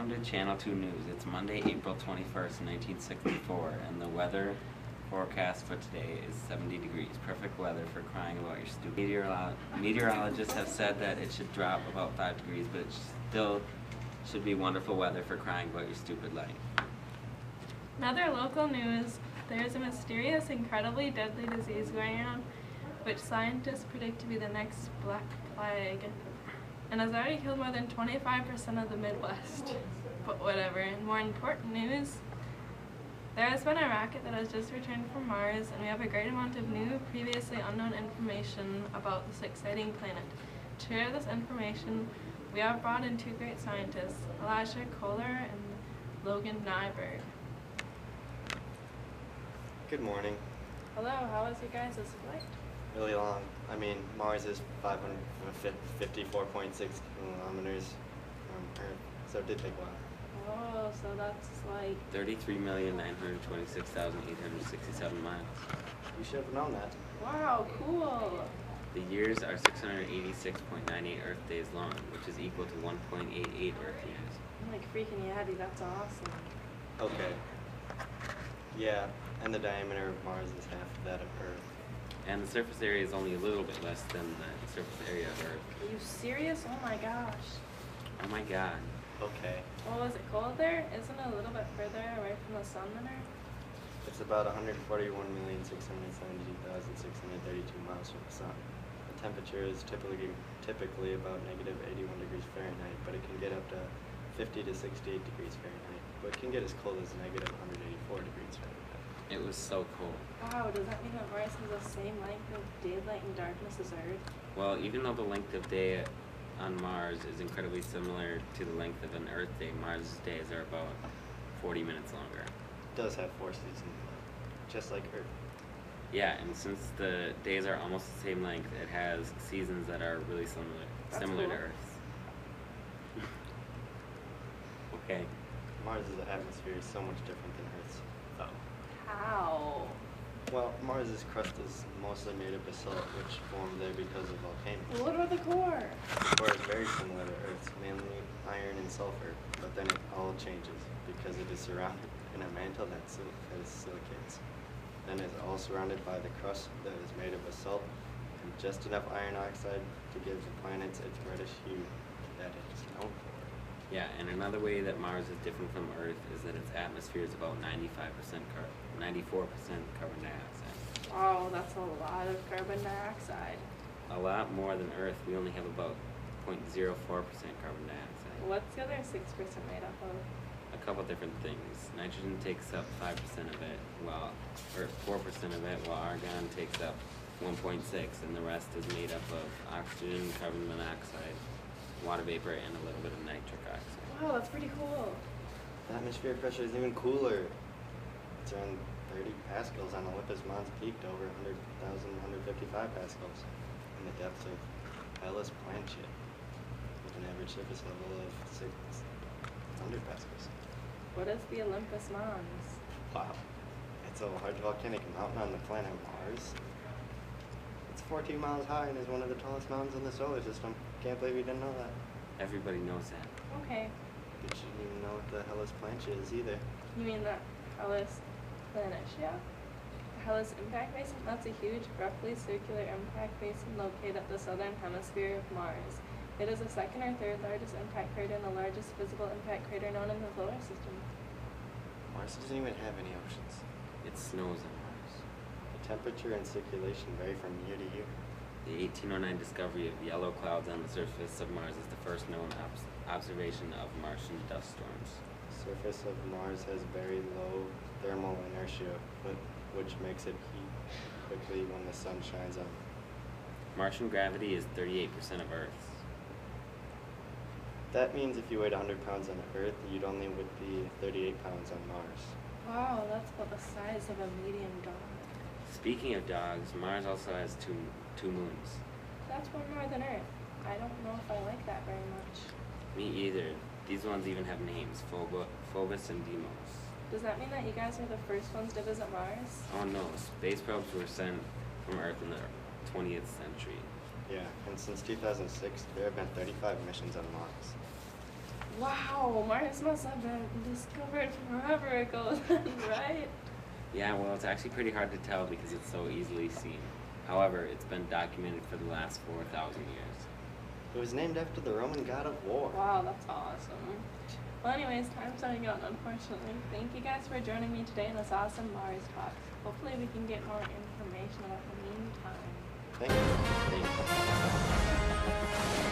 Welcome to Channel 2 News. It's Monday, April 21st, 1964, and the weather forecast for today is 70 degrees. Perfect weather for crying about your stupid. Meteorologists have said that it should drop about 5 degrees, but it still should be wonderful weather for crying about your stupid life. Another local news, there is a mysterious, incredibly deadly disease going on, which scientists predict to be the next Black Plague, and has already killed more than 25% of the Midwest. But whatever. In more important news, there has been a rocket that has just returned from Mars, and we have a great amount of new, previously unknown information about this exciting planet. To share this information, we have brought in two great scientists, Elijah Kohler and Logan Nyberg. Good morning. Hello, how was your guys' flight? Really long. I mean, Mars is 554.6 kilometers from Earth, so it did take a while. Oh, so that's like... 33,926,867 miles. You should have known that. Wow, cool! The years are 686.98 Earth days long, which is equal to 1.88 Earth years. I'm like freaking yeti, that's awesome. Okay. Yeah, and the diameter of Mars is half of that of Earth. And the surface area is only a little bit less than the surface area of Earth. Are you serious? Oh my gosh. Oh my god. Okay. Well, is it cold there? Isn't it a little bit further away from the sun than Earth? It's about 141,672,632 miles from the sun. The temperature is typically about negative 81 degrees Fahrenheit, but it can get up to 50 to 68 degrees Fahrenheit. But it can get as cold as negative 184 degrees Fahrenheit. It was so cold. Wow, does that mean that Mars has the same length of daylight and darkness as Earth? Well, even though the length of day on Mars is incredibly similar to the length of an Earth day, Mars' days are about 40 minutes longer. It does have 4 seasons, just like Earth. Yeah, and since the days are almost the same length, it has seasons that are really similar That's to cool. Earth's. Okay. Mars' atmosphere is so much different than Earth's, though. How? Well, Mars' crust is mostly made of basalt, which formed there because of volcanoes. What about the core? The core is very similar to Earth's, mainly iron and sulfur, but then it all changes because it is surrounded in a mantle that is silicates. Then it's all surrounded by the crust that is made of basalt and just enough iron oxide to give the planet its reddish hue that it is known for. Yeah, and another way that Mars is different from Earth is that its atmosphere is about 94% carbon dioxide. Oh, that's a lot of carbon dioxide. A lot more than Earth. We only have about 0.04% carbon dioxide. What's the other 6% made up of? A couple different things. Nitrogen takes up 5% of it, or 4% of it, while argon takes up 1.6, and the rest is made up of oxygen, carbon monoxide, water vapor, and a little bit of nitric oxide. Wow, that's pretty cool. The atmospheric pressure is even cooler. It's around 30 pascals on Olympus Mons peak to over 100,155 pascals in the depths of Hellas Planchette, with an average surface level of 600 pascals. What is the Olympus Mons? Wow. It's a large volcanic mountain on the planet Mars. It's 14 miles high and is one of the tallest mountains in the solar system. Can't believe you didn't know that. Everybody knows that. Okay. But you didn't even know what the Hellas Planchette is either. You mean the Hellas Planitia? The Hellas Impact Basin? That's a huge, roughly circular impact basin located at the southern hemisphere of Mars. It is the second or third largest impact crater and the largest visible impact crater known in the solar system. Mars doesn't even have any oceans. It snows on Mars. The temperature and circulation vary from year to year. The 1809 discovery of yellow clouds on the surface of Mars is the first known observation of Martian dust storms. The surface of Mars has very low thermal inertia, which makes it heat quickly when the sun shines on it. Martian gravity is 38% of Earth's. That means if you weighed 100 pounds on Earth, you'd only would be 38 pounds on Mars. Wow, that's about the size of a medium dog. Speaking of dogs, Mars also has two moons. That's one more than Earth. I don't know if I like that very much. Me either. These ones even have names, Phobos and Deimos. Does that mean that you guys are the first ones to visit Mars? Oh no, space probes were sent from Earth in the 20th century. Yeah, and since 2006, there have been 35 missions on Mars. Wow, Mars must have been discovered forever ago then, right? Yeah, well, it's actually pretty hard to tell because it's so easily seen. However, it's been documented for the last 4,000 years. It was named after the Roman god of war. Wow, that's awesome. Well, anyways, time's running out, unfortunately. Thank you guys for joining me today in this awesome Mars talk. Hopefully we can get more information about the meantime. Thank you. Thanks.